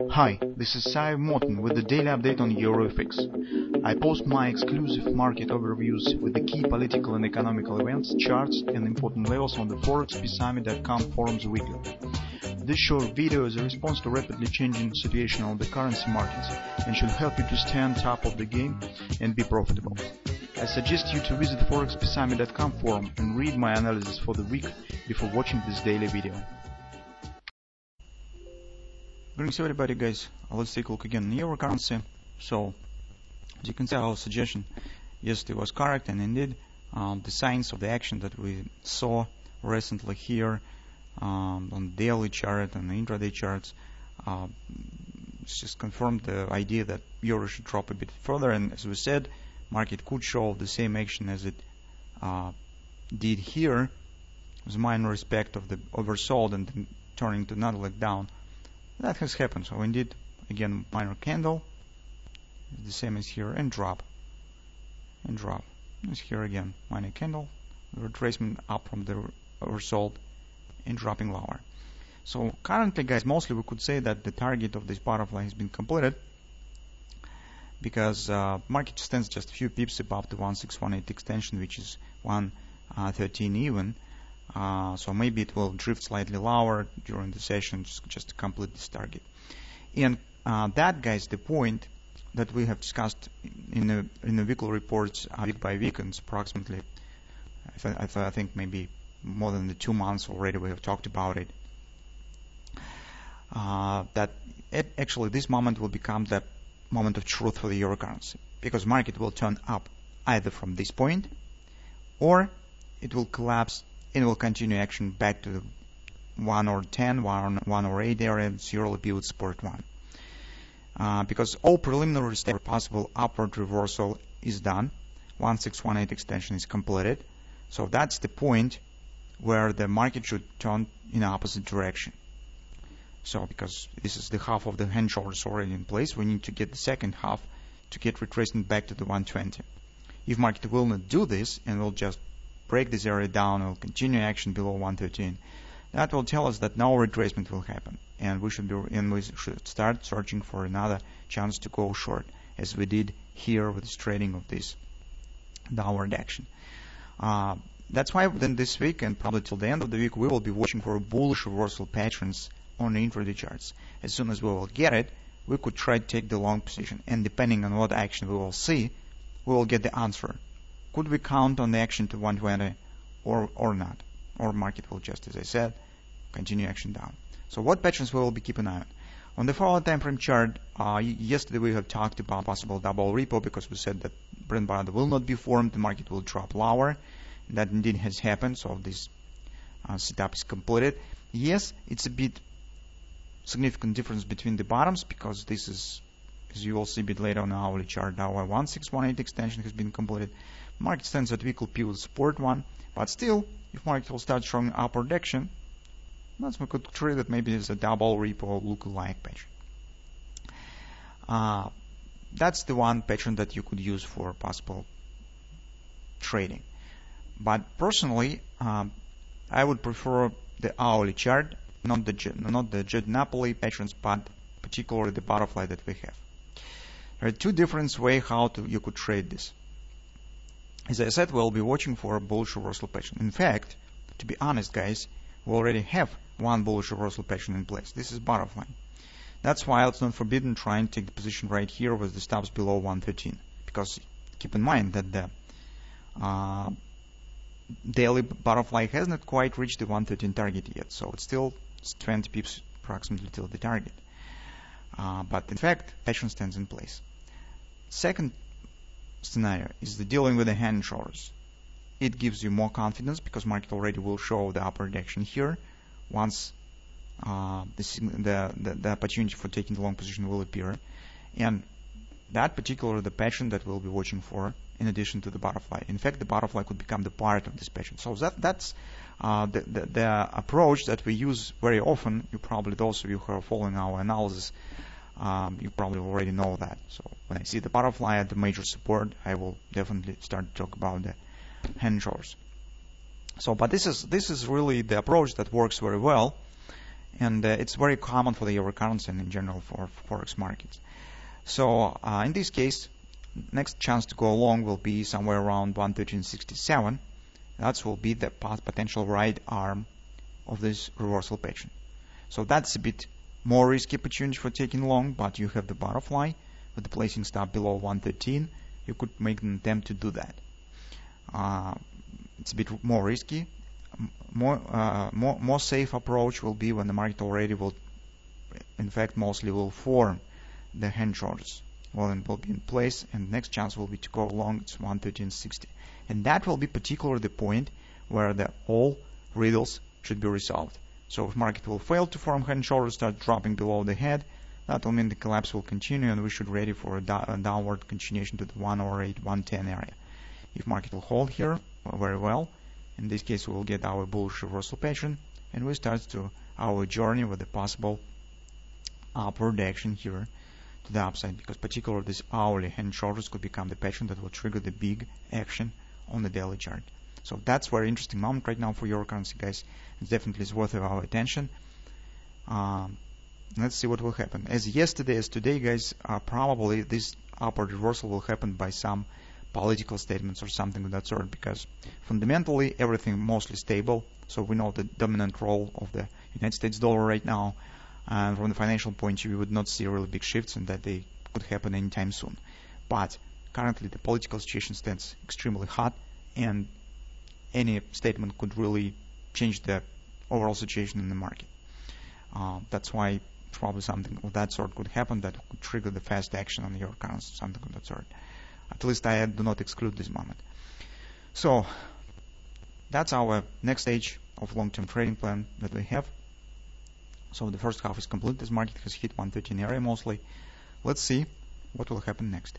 Hi, this is Sive Morten with the daily update on EURUSD. I post my exclusive market overviews with the key political and economical events, charts and important levels on the ForexPeaceArmy.com forums weekly. This short video is a response to rapidly changing situation on the currency markets and should help you to stay on top of the game and be profitable. I suggest you to visit ForexPeaceArmy.com forum and read my analysis for the week before watching this daily video. Greetings everybody guys, let's take a look again in euro currency. So as you can see, our suggestion yesterday was correct, and indeed the signs of the action that we saw recently here on the daily chart and the intraday charts just confirmed the idea that euro should drop a bit further, and as we said, market could show the same action as it did here, with minor respect of the oversold and then turning to another leg down. That has happened. So indeed, again, minor candle, the same as here, and drop, and drop. It's here again, minor candle, retracement up from the oversold and dropping lower. So currently, guys, mostly we could say that the target of this butterfly has been completed, because market stands just a few pips above the 1618 extension, which is 113 even. So maybe it will drift slightly lower during the session just to complete this target. And that, guys, the point that we have discussed in the weekly reports week by week, and it's approximately, I think maybe more than the 2 months already we have talked about it. Actually this moment will become the moment of truth for the euro currency, because market will turn up either from this point, or it will collapse and will continue action back to the 110, 108 area, 0 pivot support 1. Because all preliminary steps for possible upward reversal is done, 1618 extension is completed, so that's the point where the market should turn in the opposite direction. So because this is the half of the hand shoulders already in place, we need to get the second half to get retracement back to the 120. If market will not do this and will just break this area down, will continue action below 113, that will tell us that no retracement will happen, and we should start searching for another chance to go short, as we did here with this trading of this downward action. That's why within this week and probably till the end of the week we will be watching for bullish reversal patterns on the intraday charts. As soon as we will get it, we could try to take the long position, and depending on what action we will see, we will get the answer. Could we count on the action to 120 or not? Or market will just, as I said, continue action down. So what patterns we will be keeping an eye on? On the 4-hour time frame chart, yesterday we have talked about possible double repo, because we said that Brent bar will not be formed, the market will drop lower. That indeed has happened, so this setup is completed. Yes, it's a bit significant difference between the bottoms, because this is, as you will see a bit later on the hourly chart, our 1618 extension has been completed. Market stands at weekly pivot support 1, but still, if market will start showing upward action, that's we could treat it maybe as a double repo look-alike pattern. That's the one pattern that you could use for possible trading. But personally, I would prefer the hourly chart, not the Jet Napoli patterns, but particularly the butterfly that we have. There are two different ways how you could trade this. As I said, we'll be watching for a bullish reversal pattern. In fact, to be honest, guys, we already have one bullish reversal pattern in place. This is butterfly. That's why it's not forbidden trying to take the position right here with the stops below 113. Because keep in mind that the daily butterfly has not quite reached the 113 target yet, so it's still 20 pips approximately till the target. But in fact, pattern stands in place. Second scenario is the dealing with the hand and shoulders. It gives you more confidence, because market already will show the upward action here once the opportunity for taking the long position will appear, and that particular the pattern that we'll be watching for in addition to the butterfly. In fact, the butterfly could become the part of this pattern. So that's the approach that we use very often. You probably, those of you who are following our analysis, you probably already know that. So when I see the butterfly at the major support, I will definitely start to talk about the hand shoulders. So, but this is really the approach that works very well, And it's very common for the euro currency and in general for forex markets. So in this case, next chance to go long will be somewhere around 113.67. That will be the potential right arm of this reversal pattern. So that's a bit more risky opportunity for taking long, but you have the butterfly with the placing stop below 113. You could make an attempt to do that. It's a bit more risky. More safe approach will be when the market already will, in fact, mostly will form the hand shoulders. Well, it will be in place, and next chance will be to go long. It's 113.60, and that will be particularly the point where all riddles should be resolved. So if market will fail to form hand and shoulders, start dropping below the head, that will mean the collapse will continue, and we should ready for a downward continuation to the 108, 110 area. If market will hold here very well, in this case we will get our bullish reversal pattern, and we start to our journey with a possible upward action here to the upside, because particularly this hourly hand shoulders could become the pattern that will trigger the big action on the daily chart. So that's very interesting moment right now for euro currency, guys. It definitely is worth our attention. Let's see what will happen. As yesterday as today, guys, probably this upward reversal will happen by some political statements or something of that sort, because fundamentally everything mostly stable. So we know the dominant role of the United States dollar right now, and from the financial point of view, we would not see really big shifts, and that they could happen anytime soon. But currently the political situation stands extremely hot, and any statement could really change the overall situation in the market. That's why probably something of that sort could happen that could trigger the fast action on euro currency, something of that sort. At least I do not exclude this moment. So that's our next stage of long-term trading plan that we have. So the first half is complete. This market has hit 113 area mostly. Let's see what will happen next.